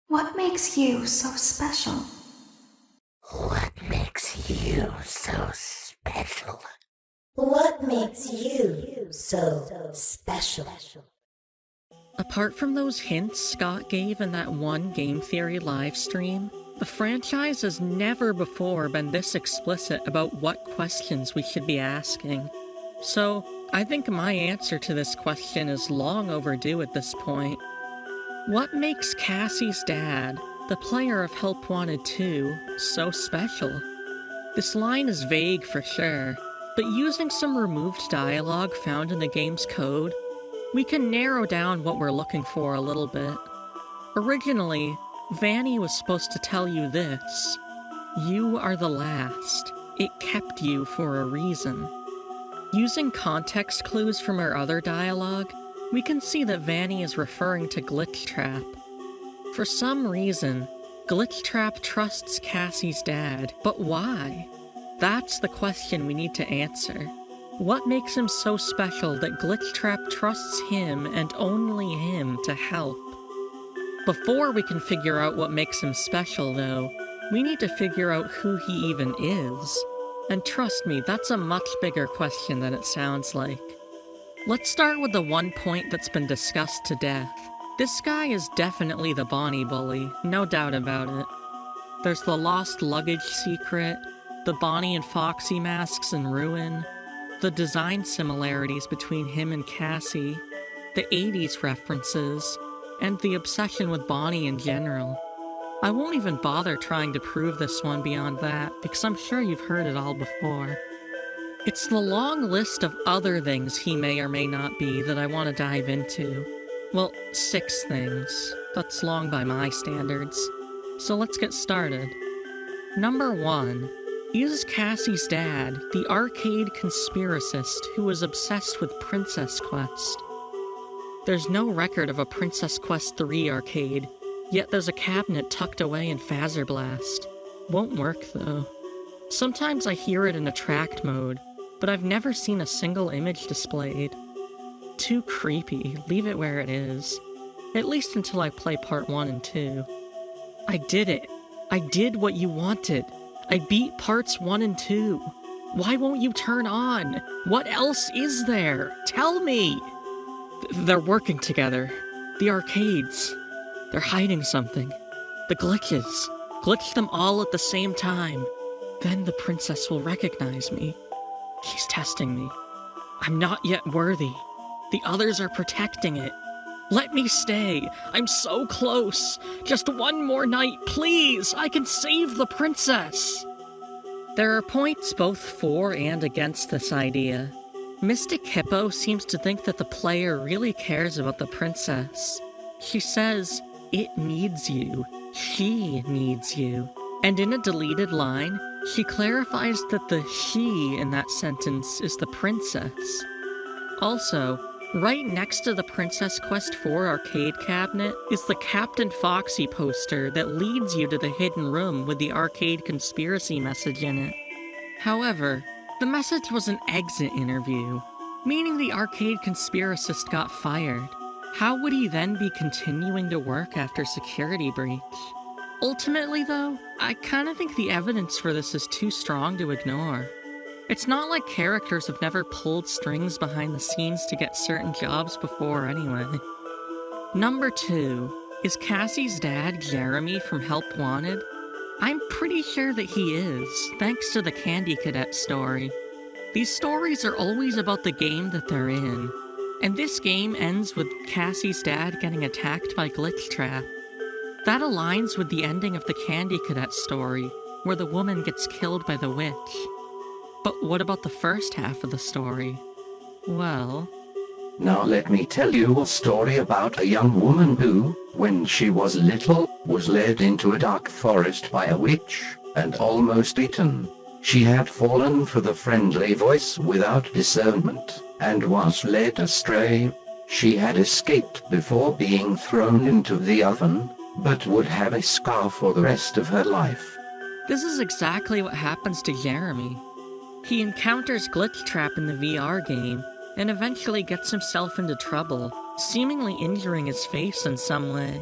What makes you so special? What makes you so special? What makes you so special? Apart from those hints Scott gave in that one Game Theory live stream, the franchise has never before been this explicit about what questions we should be asking. So, I think my answer to this question is long overdue at this point. What makes Cassie's dad, the player of Help Wanted 2, so special? This line is vague for sure, but using some removed dialogue found in the game's code, we can narrow down what we're looking for a little bit. Originally, Vanny was supposed to tell you this: "You are the last. It kept you for a reason." Using context clues from our other dialogue, we can see that Vanny is referring to Glitchtrap. For some reason, Glitchtrap trusts Cassie's dad, but why? That's the question we need to answer. What makes him so special that Glitchtrap trusts him and only him to help? Before we can figure out what makes him special, though, we need to figure out who he even is. And trust me, that's a much bigger question than it sounds like. Let's start with the one point that's been discussed to death. This guy is definitely the Bonnie bully, no doubt about it. There's the lost luggage secret, the Bonnie and Foxy masks in ruin, the design similarities between him and Cassie, the 80s references, and the obsession with Bonnie in general. I won't even bother trying to prove this one beyond that, because I'm sure you've heard it all before. It's the long list of other things he may or may not be that I want to dive into. Well, 6 things. That's long by my standards. So let's get started. Number 1. Is Cassie's dad the arcade conspiracist who was obsessed with Princess Quest? There's no record of a Princess Quest 3 arcade, yet there's a cabinet tucked away in Blast. Won't work, though. Sometimes I hear it in attract mode, but I've never seen a single image displayed. Too creepy, leave it where it is. At least until I play part 1 and 2. I did it. I did what you wanted. I beat parts 1 and 2. Why won't you turn on? What else is there? Tell me! They're working together. The arcades. They're hiding something. The glitches. Glitch them all at the same time. Then the princess will recognize me. She's testing me. I'm not yet worthy. The others are protecting it. Let me stay. I'm so close. Just one more night, please. I can save the princess. There are points both for and against this idea. Mystic Hippo seems to think that the player really cares about the princess. She says, "It needs you. She needs you." And in a deleted line, she clarifies that the she in that sentence is the princess. Also, right next to the Princess Quest 4 arcade cabinet is the Captain Foxy poster that leads you to the hidden room with the arcade conspiracy message in it. However, the message was an exit interview, meaning the arcade conspiracist got fired. How would he then be continuing to work after security breach? Ultimately, though, I kinda think the evidence for this is too strong to ignore. It's not like characters have never pulled strings behind the scenes to get certain jobs before anyway. Number 2. Is Cassie's dad Jeremy from Help Wanted? I'm pretty sure that he is, thanks to the Candy Cadet story. These stories are always about the game that they're in, and this game ends with Cassie's dad getting attacked by Glitchtrap. That aligns with the ending of the Candy Cadet story, where the woman gets killed by the witch. But what about the first half of the story? Well... Now let me tell you a story about a young woman who, when she was little, was led into a dark forest by a witch, and almost eaten. She had fallen for the friendly voice without discernment, and was led astray. She had escaped before being thrown into the oven, but would have a scar for the rest of her life. This is exactly what happens to Jeremy. He encounters Glitchtrap in the VR game, and eventually gets himself into trouble, seemingly injuring his face in some way.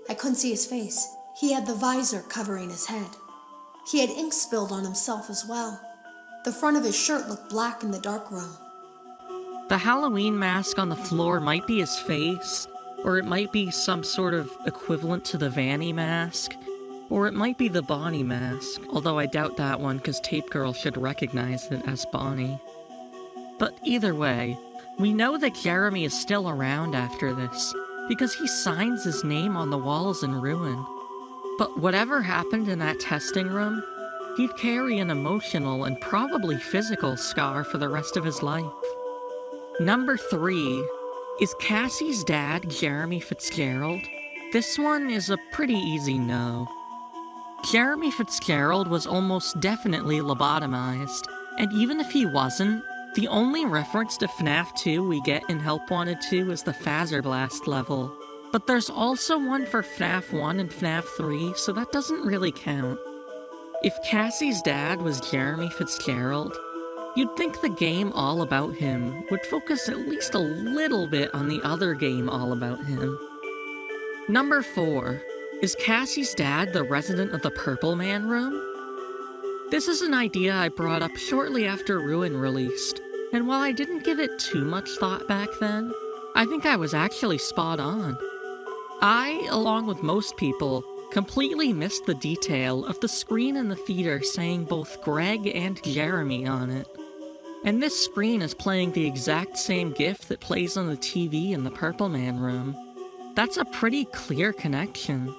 I couldn't see his face. He had the visor covering his head. He had ink spilled on himself as well. The front of his shirt looked black in the dark room. The Halloween mask on the floor might be his face, or it might be some sort of equivalent to the Vanny mask, or it might be the Bonnie mask, although I doubt that one because Tape Girl should recognize it as Bonnie. But either way, we know that Jeremy is still around after this, because he signs his name on the walls in ruin. But whatever happened in that testing room, he'd carry an emotional and probably physical scar for the rest of his life. Number 3. Is Cassie's dad Jeremy Fitzgerald? This one is a pretty easy no. Jeremy Fitzgerald was almost definitely lobotomized, and even if he wasn't, the only reference to FNAF 2 we get in Help Wanted 2 is the Phaser Blast level. But there's also one for FNAF 1 and FNAF 3, so that doesn't really count. If Cassie's dad was Jeremy Fitzgerald, you'd think the game All About Him would focus at least a little bit on the other game All About Him. Number 4. Is Cassie's dad the resident of the Purple Man room? This is an idea I brought up shortly after Ruin released, and while I didn't give it too much thought back then, I think I was actually spot on. I, along with most people, completely missed the detail of the screen in the theater saying both Greg and Jeremy on it. And this screen is playing the exact same GIF that plays on the TV in the Purple Man room. That's a pretty clear connection.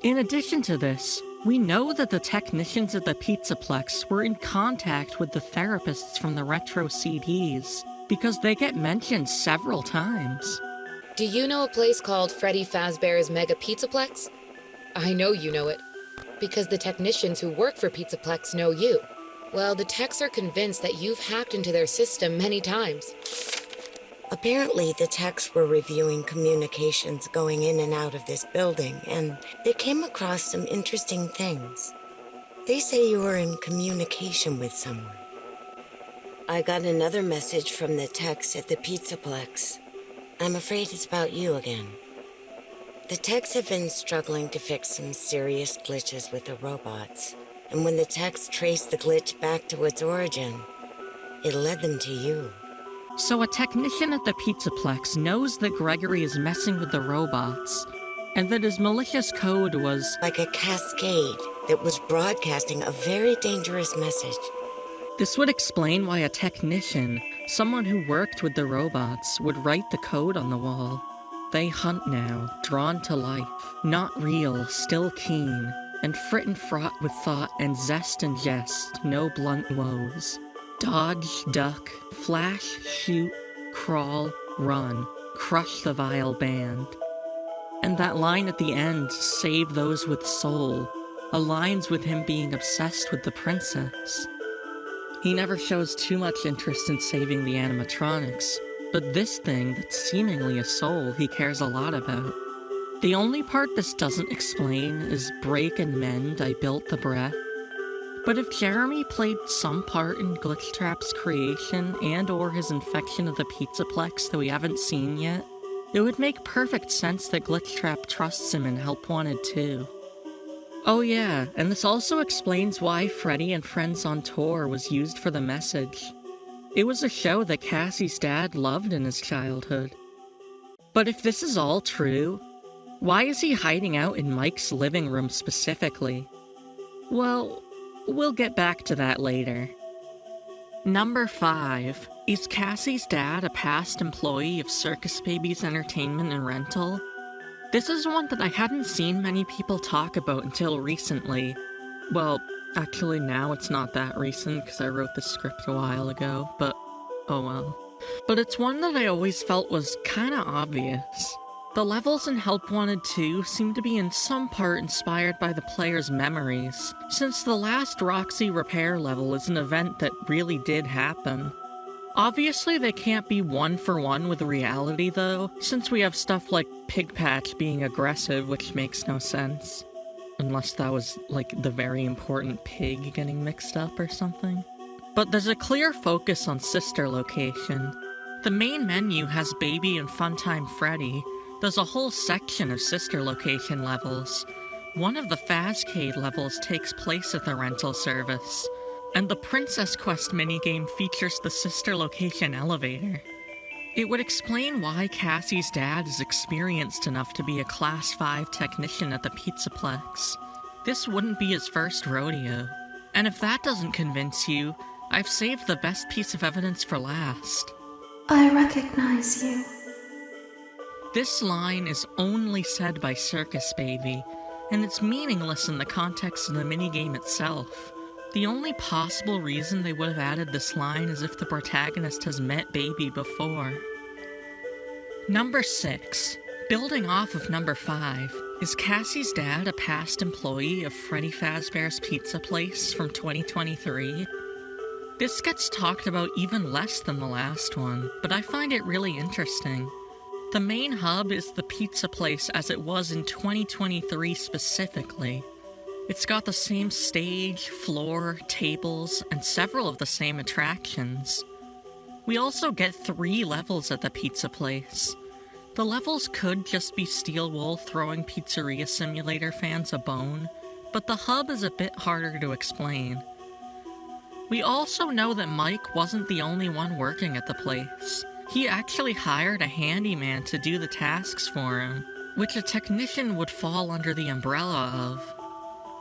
In addition to this, we know that the technicians at the Pizzaplex were in contact with the therapists from the retro CDs, because they get mentioned several times. Do you know a place called Freddy Fazbear's Mega Pizzaplex? I know you know it, because the technicians who work for Pizzaplex know you. Well, the techs are convinced that you've hacked into their system many times. Apparently, the techs were reviewing communications going in and out of this building, and they came across some interesting things. They say you were in communication with someone. I got another message from the techs at the Pizzaplex. I'm afraid it's about you again. The techs have been struggling to fix some serious glitches with the robots, and when the techs traced the glitch back to its origin, it led them to you. So a technician at the Pizzaplex knows that Gregory is messing with the robots, and that his malicious code was like a cascade that was broadcasting a very dangerous message. This would explain why a technician, someone who worked with the robots, would write the code on the wall. They hunt now, drawn to life, not real, still keen, and frit and fraught with thought and zest and jest, no blunt woes. Dodge, duck, flash, shoot, crawl, run, crush the vile band. And that line at the end, save those with soul, aligns with him being obsessed with the princess. He never shows too much interest in saving the animatronics, but this thing that's seemingly a soul he cares a lot about. The only part this doesn't explain is break and mend I built the breath. But if Jeremy played some part in Glitchtrap's creation and or his infection of the Pizzaplex that we haven't seen yet, it would make perfect sense that Glitchtrap trusts him in Help Wanted 2. Oh yeah, and this also explains why Freddy and Friends on Tour was used for the message. It was a show that Cassie's dad loved in his childhood. But if this is all true, why is he hiding out in Mike's living room specifically? Well, we'll get back to that later. Number 5. Is Cassie's dad a past employee of Circus Baby's Entertainment and Rental? This is one that I hadn't seen many people talk about until recently. Well, actually now it's not that recent because I wrote the script a while ago, but oh well. But it's one that I always felt was kinda obvious. The levels in Help Wanted 2 seem to be in some part inspired by the player's memories, since the last Roxy repair level is an event that really did happen. Obviously they can't be one for one with reality though, since we have stuff like Pigpatch being aggressive, which makes no sense. Unless that was like the very important pig getting mixed up or something. But there's a clear focus on sister location. The main menu has Baby and Funtime Freddy, There's a whole section of sister location levels. One of the Fazcade levels takes place at the rental service, and the Princess Quest minigame features the sister location elevator. It would explain why Cassie's dad is experienced enough to be a Class 5 technician at the Pizzaplex. This wouldn't be his first rodeo. And if that doesn't convince you, I've saved the best piece of evidence for last. I recognize you. This line is only said by Circus Baby, and it's meaningless in the context of the minigame itself. The only possible reason they would have added this line is if the protagonist has met Baby before. Number 6. Building off of number 5, is Cassie's dad a past employee of Freddy Fazbear's Pizza Place from 2023? This gets talked about even less than the last one, but I find it really interesting. The main hub is the Pizza Place as it was in 2023 specifically. It's got the same stage, floor, tables, and several of the same attractions. We also get 3 levels at the Pizza Place. The levels could just be Steel Wool throwing Pizzeria Simulator fans a bone, but the hub is a bit harder to explain. We also know that Mike wasn't the only one working at the place. He actually hired a handyman to do the tasks for him, which a technician would fall under the umbrella of.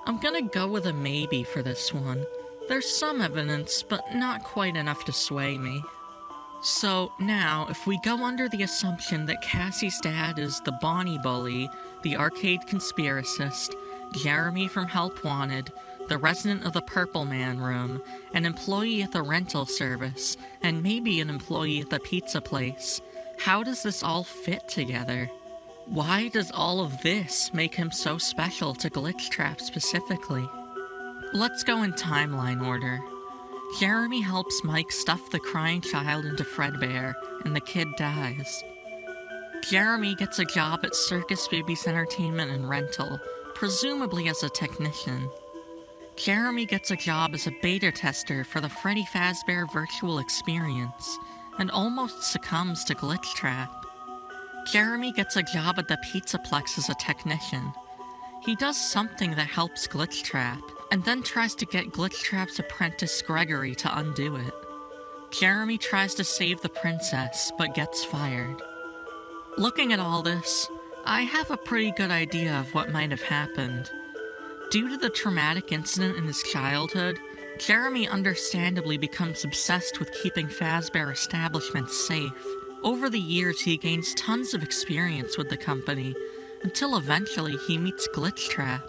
I'm gonna go with a maybe for this one. There's some evidence, but not quite enough to sway me. So now, if we go under the assumption that Cassie's dad is the Bonnie Bully, the arcade conspiracist, Jeremy from Help Wanted, the resident of the Purple Man room, an employee at the rental service, and maybe an employee at the pizza place, how does this all fit together? Why does all of this make him so special to Glitchtrap specifically? Let's go in timeline order. Jeremy helps Mike stuff the crying child into Fredbear, and the kid dies. Jeremy gets a job at Circus Baby's Entertainment and Rental, presumably as a technician. Jeremy gets a job as a beta tester for the Freddy Fazbear Virtual Experience, and almost succumbs to Glitchtrap. Jeremy gets a job at the Pizzaplex as a technician. He does something that helps Glitchtrap, and then tries to get Glitchtrap's apprentice Gregory to undo it. Jeremy tries to save the princess, but gets fired. Looking at all this, I have a pretty good idea of what might have happened. Due to the traumatic incident in his childhood, Jeremy understandably becomes obsessed with keeping Fazbear establishments safe. Over the years, he gains tons of experience with the company, until eventually he meets Glitchtrap.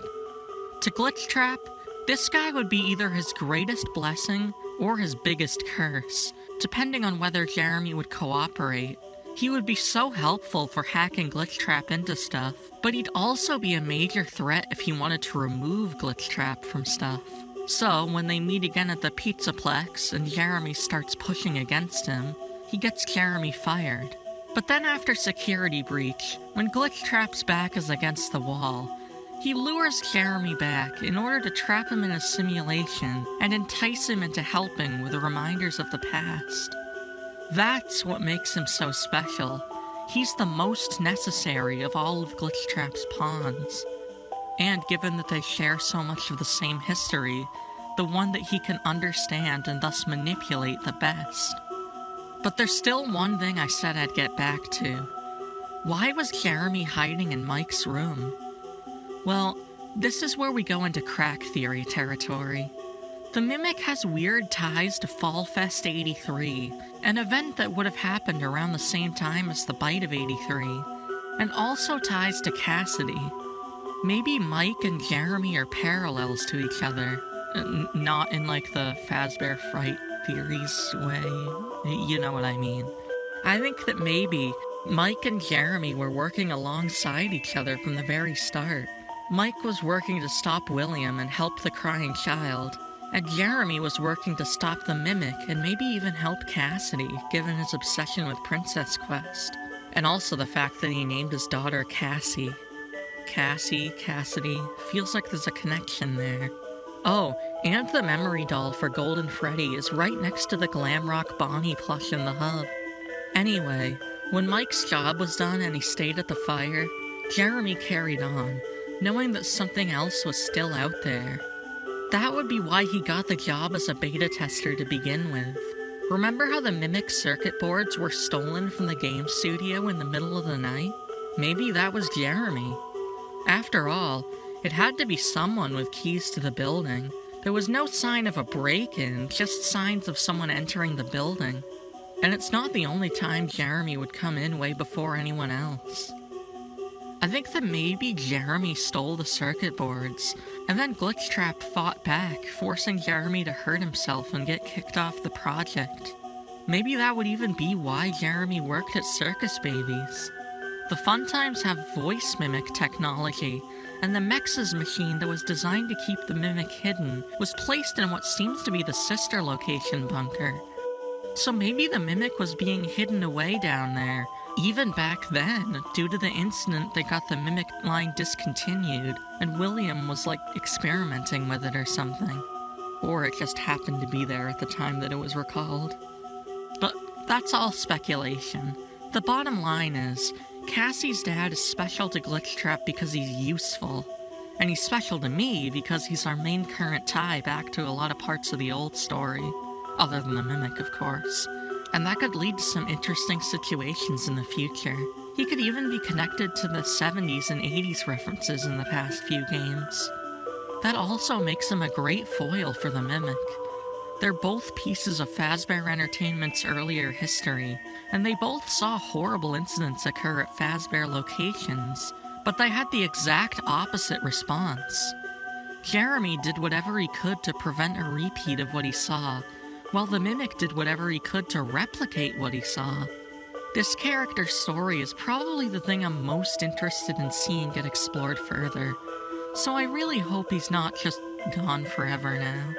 To Glitchtrap, this guy would be either his greatest blessing or his biggest curse, depending on whether Jeremy would cooperate. He would be so helpful for hacking Glitchtrap into stuff, but he'd also be a major threat if he wanted to remove Glitchtrap from stuff. So, when they meet again at the Pizzaplex and Jeremy starts pushing against him, he gets Jeremy fired. But then after Security Breach, when Glitchtrap's back is against the wall, he lures Jeremy back in order to trap him in a simulation and entice him into helping with the reminders of the past. That's what makes him so special. He's the most necessary of all of Glitchtrap's pawns. And given that they share so much of the same history, the one that he can understand and thus manipulate the best. But there's still one thing I said I'd get back to. Why was Jeremy hiding in Mike's room? Well, this is where we go into crack theory territory. The Mimic has weird ties to Fall Fest 83, an event that would have happened around the same time as the Bite of 83, and also ties to Cassidy. Maybe Mike and Jeremy are parallels to each other, not in like the Fazbear Fright theories way, you know what I mean. I think that maybe Mike and Jeremy were working alongside each other from the very start. Mike was working to stop William and help the crying child, and Jeremy was working to stop the Mimic and maybe even help Cassidy, given his obsession with Princess Quest. And also the fact that he named his daughter Cassie. Cassie, Cassidy, feels like there's a connection there. Oh, and the memory doll for Golden Freddy is right next to the Glamrock Bonnie plush in the hub. Anyway, When Mike's job was done and he stayed at the fire, Jeremy carried on, knowing that something else was still out there. That would be why he got the job as a beta tester to begin with. Remember how the Mimic circuit boards were stolen from the game studio in the middle of the night? Maybe that was Jeremy. After all, it had to be someone with keys to the building. There was no sign of a break-in, just signs of someone entering the building. And it's not the only time Jeremy would come in way before anyone else. I think that maybe Jeremy stole the circuit boards, and then Glitchtrap fought back, forcing Jeremy to hurt himself and get kicked off the project. Maybe that would even be why Jeremy worked at Circus Babies. The Fun Times have voice mimic technology, and the Mex's machine that was designed to keep the mimic hidden was placed in what seems to be the sister location bunker. So maybe the mimic was being hidden away down there, even back then, due to the incident that got the mimic line discontinued, and William was experimenting with it or something. Or it just happened to be there at the time that it was recalled. But that's all speculation. The bottom line is, Cassie's dad is special to Glitchtrap because he's useful, and he's special to me because he's our main current tie back to a lot of parts of the old story, other than the Mimic, of course, and that could lead to some interesting situations in the future. He could even be connected to the 70s and 80s references in the past few games. That also makes him a great foil for the Mimic. They're both pieces of Fazbear Entertainment's earlier history, and they both saw horrible incidents occur at Fazbear locations, but they had the exact opposite response. Jeremy did whatever he could to prevent a repeat of what he saw, while the Mimic did whatever he could to replicate what he saw. This character's story is probably the thing I'm most interested in seeing get explored further, so I really hope he's not just gone forever now.